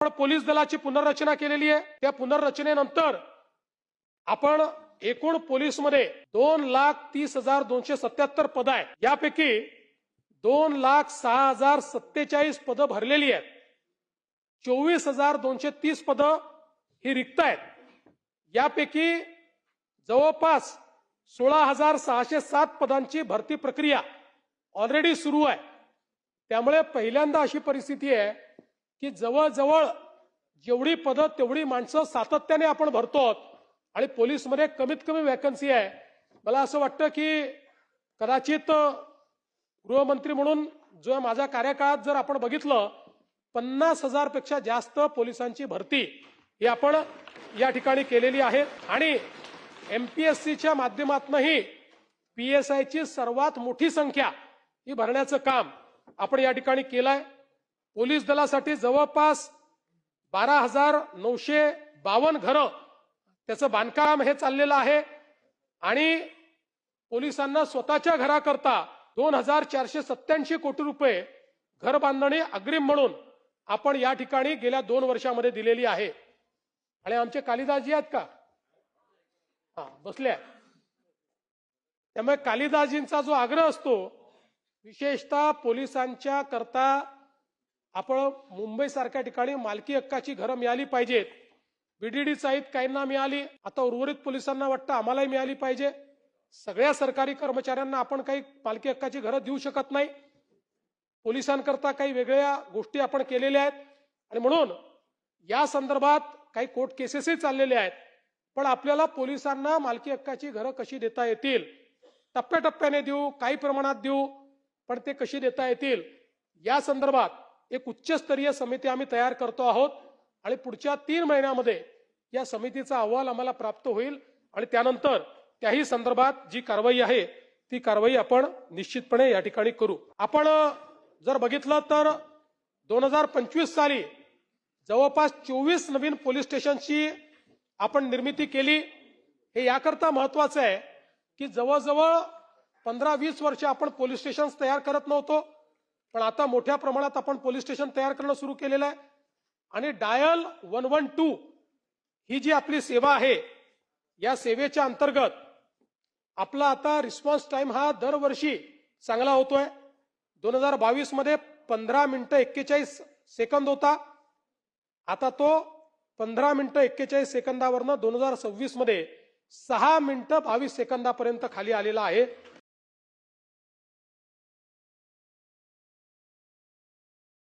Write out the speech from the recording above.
आपण पोलीस दलाची पुनर्रचना केलेली आहे। त्या पुनर्रचनेनंतर आपण एकूण पोलीसमध्ये 2,30,277 पद आहे। यापैकी 2,06,047 पद भरलेली आहेत। 24,230 पद ही रिक्त आहेत। यापैकी जवळपास 16,607 पदांची भरती प्रक्रिया ऑलरेडी सुरू आहे। त्यामुळे पहिल्यांदा अशी परिस्थिती आहे की जवळजवळ जेवढी पद तेवढी माणसं सातत्याने आपण भरतो आणि पोलीसमध्ये कमीत कमी वॅकन्सी आहे। मला असं वाटतं की कदाचित गृहमंत्री म्हणून जो माझ्या कार्यकाळात जर आपण बघितलं 50,000 पेक्षा जास्त पोलिसांची भरती ही आपण या ठिकाणी केलेली आहे आणि एमपीएससीच्या माध्यमातूनही पीएसआयची सर्वात मोठी संख्या ही भरण्याचं काम आपण या ठिकाणी केलंय। पोलीस दलासाठी जवळपास 12,952 घरं त्याचं बांधकाम हे चाललेलं आहे आणि पोलिसांना स्वतःच्या घराकरता 2,487 कोटी रुपये घर बांधणी अग्रिम म्हणून आपण या ठिकाणी गेल्या 2 वर्षामध्ये दिलेली आहे। आणि आमचे कालिदासजी आहेत का? बसले आहेत। त्यामुळे कालिदासजींचा जो आग्रह असतो विशेषतः पोलिसांच्या करता आपण मुंबई सारख्या ठिकाणी मालकी हक्काची घरं मिळाली पाहिजेत। बीडीडी साहित काहींना मिळाली, आता उर्वरित पोलिसांना वाटतं आम्हालाही मिळाली पाहिजे। सगळ्या सरकारी कर्मचाऱ्यांना आपण काही मालकी हक्काची घरं देऊ शकत नाही। पोलिसांकरता काही वेगळ्या गोष्टी आपण केलेल्या आहेत आणि म्हणून या संदर्भात काही कोर्ट केसेसही चाललेले आहेत। पण आपल्याला पोलिसांना मालकी हक्काची घरं कशी देता येतील, टप्प्याटप्प्याने देऊ, काही प्रमाणात देऊ, पण ते कशी देता येतील या संदर्भात एक उच्चस्तरीय समिती आम्ही तयार करतो आहोत आणि पुढच्या 3 महिन्यामध्ये या समितीचा अहवाल आम्हाला प्राप्त होईल आणि त्यानंतर त्याही संदर्भात जी कारवाई आहे ती कारवाई आपण निश्चितपणे या ठिकाणी करू। आपण जर बघितलं तर 2025 साली जवळपास 24 नवीन पोलीस स्टेशनची आपण निर्मिती केली। हे याकरता महत्वाचं आहे की जवळजवळ 15-20 वर्ष आपण पोलीस स्टेशन तयार करत नव्हतो, पण आता मोठ्या प्रमाणात आपण पोलीस स्टेशन तयार करणं सुरू केलेलं आहे आणि डायल 112 ही जी आपली सेवा आहे या सेवेच्या अंतर्गत आपला आता रिस्पॉन्स टाइम हा दरवर्षी चांगला होतोय। 2022 मध्ये 15 मिनिटं 41 सेकंद होता, आता तो 15 मिनिटं 41 सेकंदावरनं 2026 मध्ये 6 मिनिटं 22 सेकंदापर्यंत खाली आलेला आहे।